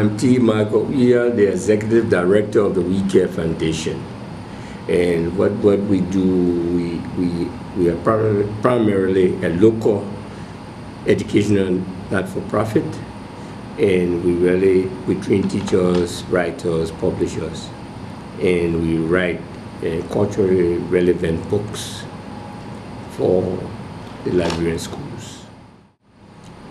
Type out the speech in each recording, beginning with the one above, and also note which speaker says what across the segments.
Speaker 1: I'm T. Michael Weah, the Executive Director of the Weah Foundation. And what we do, we are primarily a local educational not-for-profit, and we train teachers, writers, publishers, and we write culturally relevant books for the Liberian schools.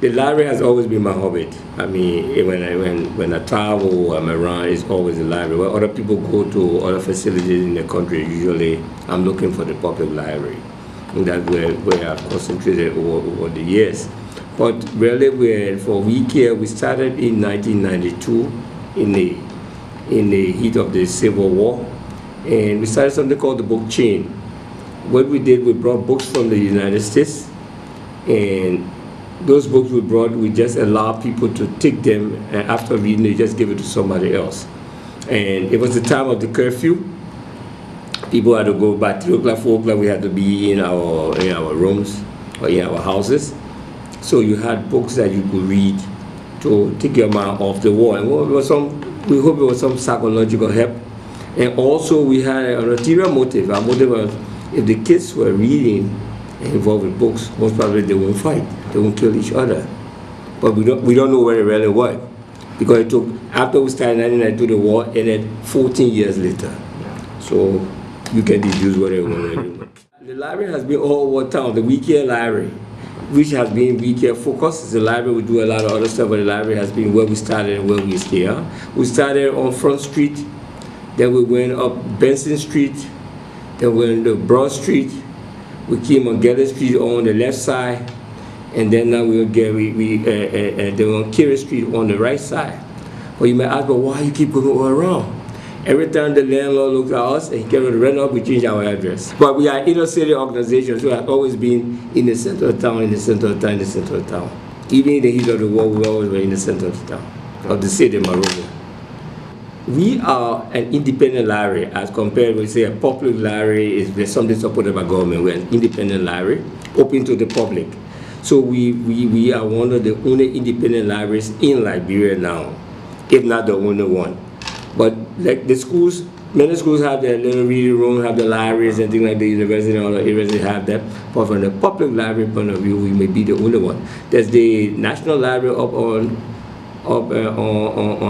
Speaker 1: The library has always been my hobby. I mean, when I travel, I'm around, it's always the library. When other people go to other facilities in the country, usually I'm looking for the public library. And that's where I've concentrated over the years. But really, for Weah, we started in 1992 in the heat of the Civil War, and we started something called the book chain. What we did, we brought books from the United States, and those books we brought, we just allow people to take them, and after reading, they just give it to somebody else. And it was the time of the curfew. People had to go by 3 o'clock, 4 o'clock. We had to be in our rooms or in our houses. So you had books that you could read to take your mind off the war. And we hope it was some psychological help. And also we had an ulterior motive. Our motive was, if the kids were reading and involved with books, most probably they won't fight. They won't kill each other. But we don't know where it really worked. Because it took, after we started 1992, the war ended 14 years later. So you can deduce what it was. The library has been all over town, the Weah Library, which has been Weah focused. It's a library, we do a lot of other stuff, but the library has been where we started and where we stay. We started on Front Street, then we went up Benson Street, then we went to Broad Street, we came on Gurley Street on the left side, and then now we're on Carey Street on the right side. Well, you may ask, but why you keep going all around? Every time the landlord looks at us and he cannot rent up, we change our address. But we are inner city organizations, so we have always been in the center of town, in the center of town, in the center of town. Even in the heat of the war, we always were in the center of the town, of the city of Monrovia. We are an independent library as compared with, say, a public library is something supported by government. We're an independent library, open to the public. So we are one of the only independent libraries in Liberia now, if not the only one. But like the schools, many schools have their little reading room, have the libraries and things like the university and other areas, they have that. But from the public library point of view, we may be the only one. There's the National Library up on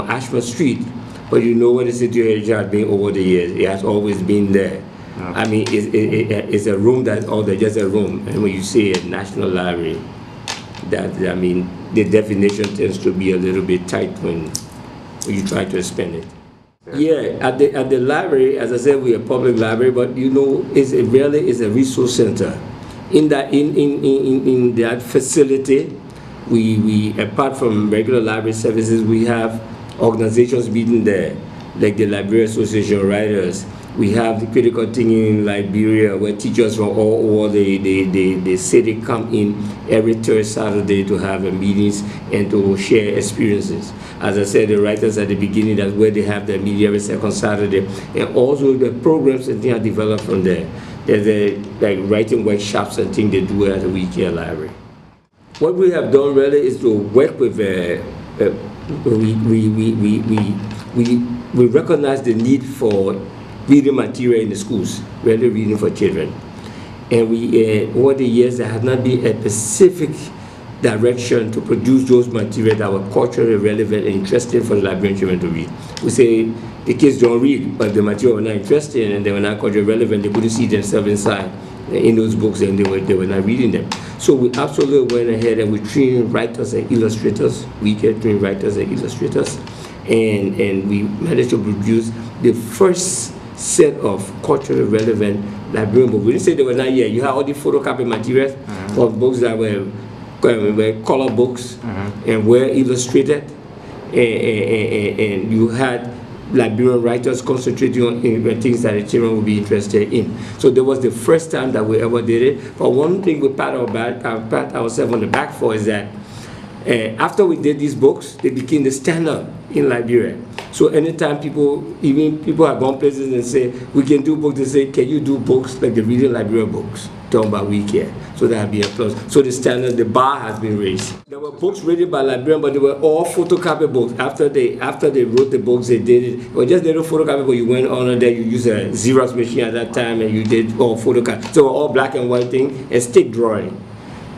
Speaker 1: Ashford Street, but you know what the situation has been over the years. It has always been there. Okay. I mean, it's a room that's all there, just a room. And when you say a national library, I mean, the definition tends to be a little bit tight when you try to expand it. Yeah, at the library, as I said, we're a public library, but you know, it really is a resource center. In that facility, we apart from regular library services, we have organizations meeting there, like the Liberian Association of Writers. We have the critical thinking in Liberia, where teachers from all over the city come in every third Saturday to have meetings and to share experiences. As I said, the writers at the beginning, that's where they have their meeting every second Saturday. And also the programs and things are developed from there. There's like writing workshops and things they do at the Weah Library. What we have done really is to work with, we recognize the need for reading material in the schools, really reading for children. And over the years, there has not been a specific direction to produce those materials that were culturally relevant and interesting for the Liberian children to read. We say the kids don't read, but the material were not interesting and they were not culturally relevant. They couldn't see themselves inside in those books, and they were not reading them. So we absolutely went ahead and we trained writers and illustrators. We can train writers and illustrators, and we managed to produce the first set of culturally relevant Liberian books. We didn't say they were not yet. You have all the photocopy materials of books that were color books and were illustrated, and you had Liberian writers concentrating on things that the children would be interested in. So that was the first time that we ever did it. But one thing we pat ourselves on the back for is that After we did these books, they became the standard in Liberia. So anytime even people have gone places and say, we can do books, they say, can you do books like the Reading Liberia books, done by Weah? So that would be a plus. So the standard, the bar has been raised. There were books written by Liberians, but they were all photocopy books. After they wrote the books, they did it. It was just little photocopy, but you went on there, you used a Xerox machine at that time, and you did all photocopy. So all black and white thing and stick drawing.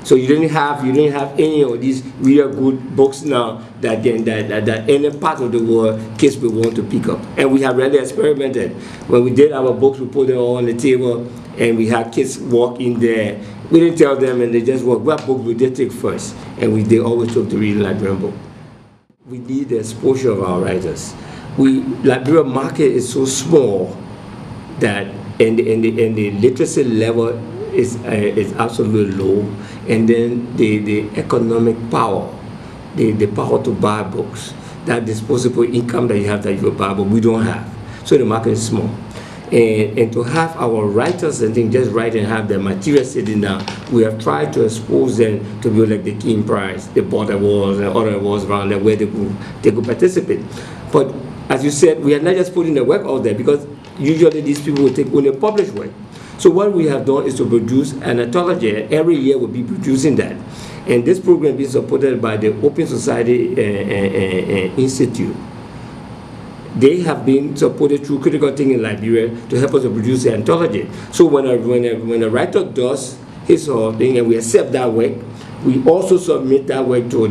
Speaker 1: So you didn't have any of these real good books now that any part of the world kids will want to pick up. And we have really experimented. When we did our books, we put them all on the table, and we had kids walk in there. We didn't tell them, and they just walk. What book would they take first? And they always took the Reading Liberian book. We need the exposure of our writers. Liberian market is so small that and the literacy level is absolutely low, and then the economic power, the power to buy books, that disposable income that you have that you will buy, but we don't have. So the market is small. And to have our writers and things just write and have their material sitting down, we have tried to expose them to be like the King Prize, the Border Awards, and other awards around there where they could participate. But as you said, we are not just putting the work out there, because usually these people will take only published work. So what we have done is to produce an anthology. Every year we'll be producing that. And this program is supported by the Open Society Institute. They have been supported through Critical Thinking in Liberia to help us to produce the anthology. So when a writer does his or her thing and we accept that work, we also submit that work to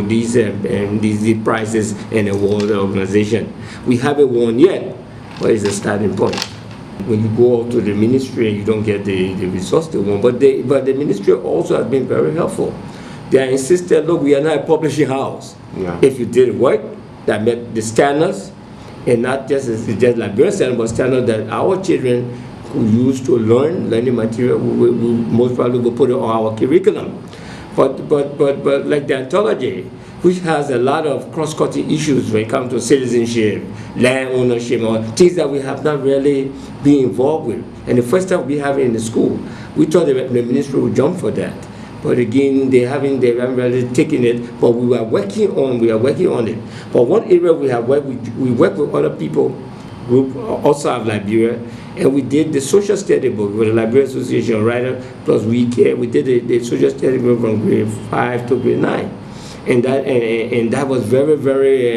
Speaker 1: these prizes and award organization. We haven't won yet, but it's a starting point. When you go out to the ministry and you don't get the resource they want, but the ministry also has been very helpful. They insisted, look, we are not a publishing house. Yeah. If you did work that met the standards, and not just Liberian standards, but standards that our children who used to learning material, we most probably will put it on our curriculum. But like the anthology, which has a lot of cross-cutting issues when it comes to citizenship, land ownership, or things that we have not really been involved with. And the first time we have it in the school, we thought the ministry would jump for that. But again, they haven't really taken it, but we are working on it. But one area we have worked, we work with other people, group outside of Liberia, and we did the social study book with the Liberian Association Writer plus Weah. We did the social study book from grade 5 to grade 9. And that was very, very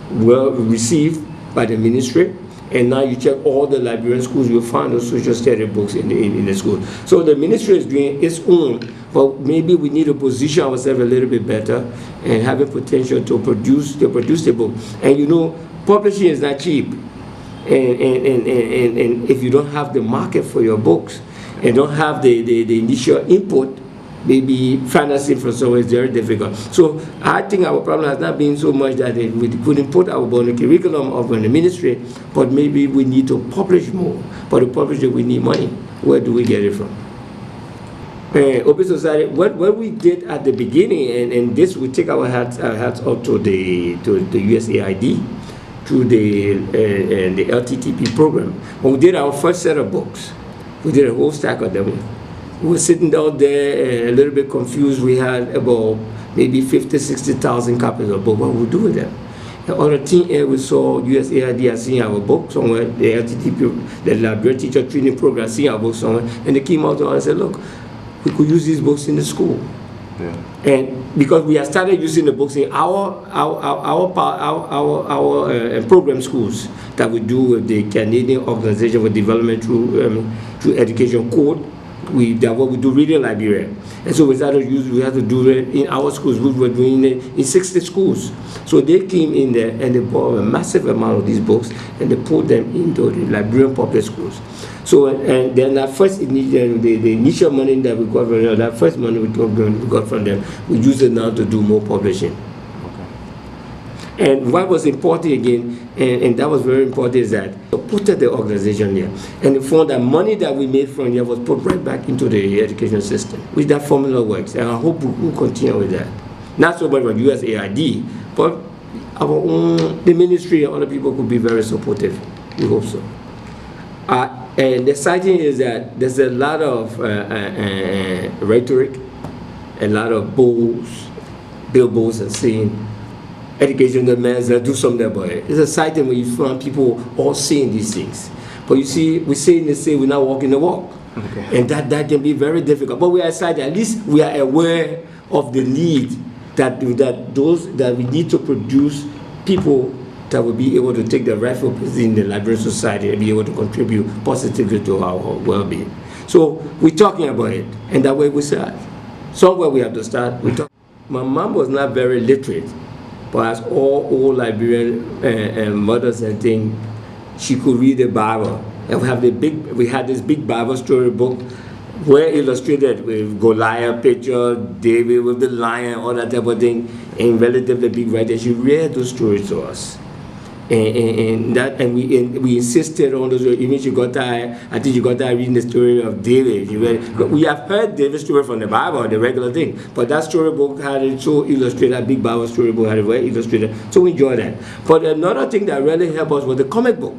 Speaker 1: well received by the ministry. And now you check all the Liberian schools, you'll find those social study books in the school. So the ministry is doing its own, but maybe we need to position ourselves a little bit better and have a potential to produce the book. And you know, publishing is not cheap. And if you don't have the market for your books and don't have the initial input, maybe financing for so is very difficult. So I think our problem has not been so much that we couldn't put our on the curriculum of the ministry, but maybe we need to publish more. But to publish it, we need money. Where do we get it from? Open Society, what we did at the beginning, and this we take our hats out to the USAID through the LTTP program. When we did our first set of books, we did a whole stack of them. We were sitting out there a little bit confused. We had about maybe 50, 60,000 copies of books. What would we do with them? And on the team here, we saw USAID had seen our book somewhere, the LTTP, the Liberian Teacher Training Program, seen our book somewhere, and they came out to us and said, look, we could use these books in the school. Yeah. And because we have started using the books in our program schools that we do with the Canadian Organization for Development through Education Code, that what we do really in Liberia. And so we had to do it in our schools. We were doing it in 60 schools. So they came in there and they bought a massive amount of these books and they put them into the Liberian public schools. So and then that the initial money that we got from them, that first money we got from them, we use it now to do more publishing. And what was important again, and that was very important, is that we put the organization here. And we found that money that we made from here was put right back into the education system, which that formula works. And I hope we'll continue with that. Not so much with USAID, but our own, the ministry and other people could be very supportive. We hope so. And the exciting is that there's a lot of rhetoric a lot of billboards and saying, education demands that do something about it. It's exciting when you find people all saying these things. But you see, we say in the say, we're not walking the walk. Okay. And that can be very difficult. But we are excited. At least we are aware of the need that we need to produce people that will be able to take the rightful position in the Liberian society and be able to contribute positively to our well-being. So we're talking about it, and that way we start. Somewhere we have to start. My mom was not very literate, but as all old Liberian mothers and things, she could read the Bible. And we had this big Bible story book, where illustrated with Goliath picture, David with the lion, all that type of thing, in relatively big writing. She read those stories to us. And we insisted on those. Even she got tired. I think she got tired reading the story of David. We have heard David's story from the Bible, the regular thing, but that storybook had it so illustrated. That big Bible storybook had it very illustrated. So we enjoyed that. But another thing that really helped us was the comic book.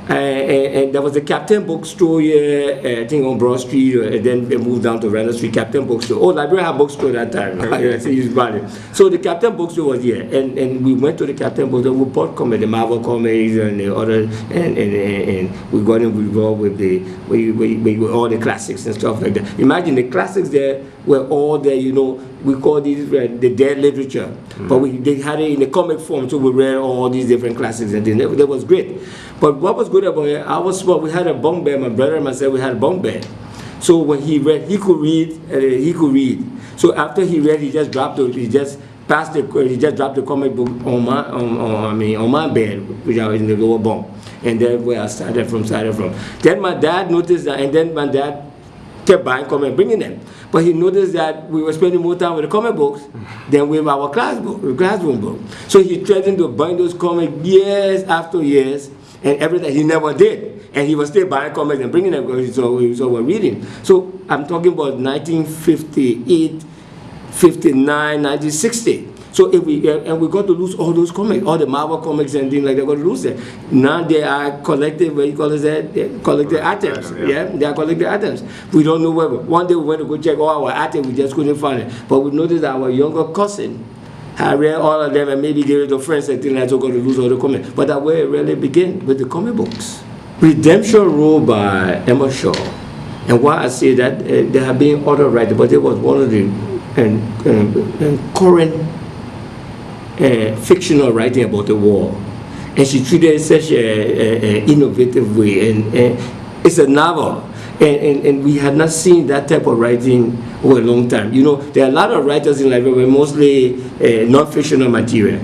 Speaker 1: And there was a Captain Bookstore here, I think on Broad Street, and then they moved down to Randall Street, Captain Bookstore. Oh, Liberia had bookstore that time. So the Captain Bookstore was here, and we went to the Captain Bookstore. We bought comics, the Marvel comics and the other, and we got involved with all the classics and stuff like that. Imagine the classics there were all there, you know. We call these the dead literature, but they had it in the comic form, so we read all these different classics, and that was great. But what was good about it, I was smart. We had a bunk bed. My brother and myself, we had a bunk bed. So when he read, he could read. He could read. So after he read, he just dropped the comic book on my bed, which I was in the lower bunk, and then where I started from. Then my dad noticed that, and then my dad kept buying comics, bringing them. But he noticed that we were spending more time with the comic books than with our classroom book. So he threatened to bind those comics years after years, and everything he never did. And he was still buying comics and bringing them, so we're reading. So I'm talking about 1958, 59, 1960. So we got to lose all those comics, all the Marvel comics and things like that. Got to lose them. Now they are collected. What you call it? Collected items. Yeah, they are collected items. We don't know where. One day we went to go check all our items. We just couldn't find it. But we noticed that our younger cousin had read all of them and maybe gave it to friends and things like that. So got to lose all the comics. But that way it really began with the comic books. Redemption Road by Emma Shaw. And why I say that there have been other writers, but it was one of the current fictional writing about the war, and she treated it in such an innovative way, and it's a novel, and we had not seen that type of writing for a long time. You know, there are a lot of writers in Liberia, mostly non-fictional material,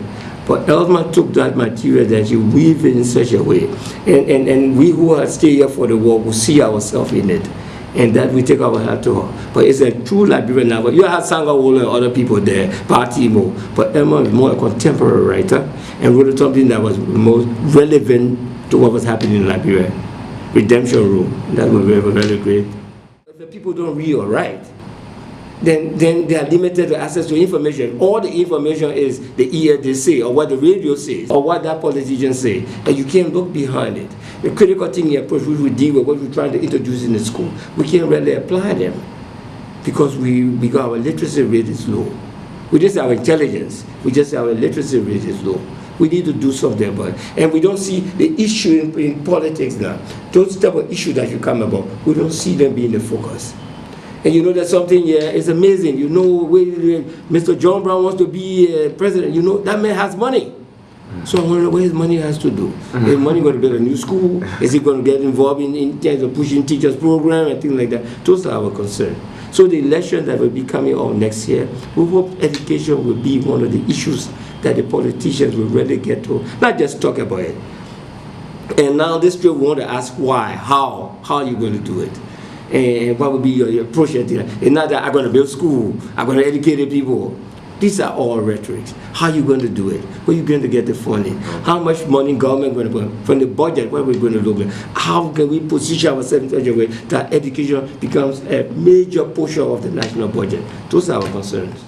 Speaker 1: but Elma took that material that she weaved it in such a way, and we who are still here for the war will see ourselves in it. And that we take our hat to her. But it's a true Liberian novel. You have Sangawola and other people there, Partimo, but Emma is more a contemporary writer and wrote something that was most relevant to what was happening in Liberia. Redemption Room. That was very, very great. If the people don't read or write, then they are limited to access to information. All the information is the ear they say, or what the radio says, or what that politician say, and you can't look behind it. The critical thinking approach, which we deal with, what we're trying to introduce in the school, we can't really apply them because our literacy rate is low. We just our intelligence, we just our literacy rate is low. We need to do something about it. And we don't see the issue in politics now. Those type of issues that you come about, we don't see them being the focus. And you know that something here is amazing. You know, Mr. John Brown wants to be president. You know, that man has money. So I want to know what his money has to do. Is money going to build a new school? Is he going to get involved in terms of pushing teachers program and things like that? Those are our concerns. So the election that will be coming up next year, we hope education will be one of the issues that the politicians will really get to, not just talk about it. And now this trip we want to ask why, how are you going to do it? And what will be your approach? And not that I'm going to build school, I'm going to educate the people. These are all rhetorics. How are you going to do it? Where are you going to get the funding? How much money government going to put from the budget? What are we going to look at? How can we position ourselves in such a way that education becomes a major portion of the national budget? Those are our concerns.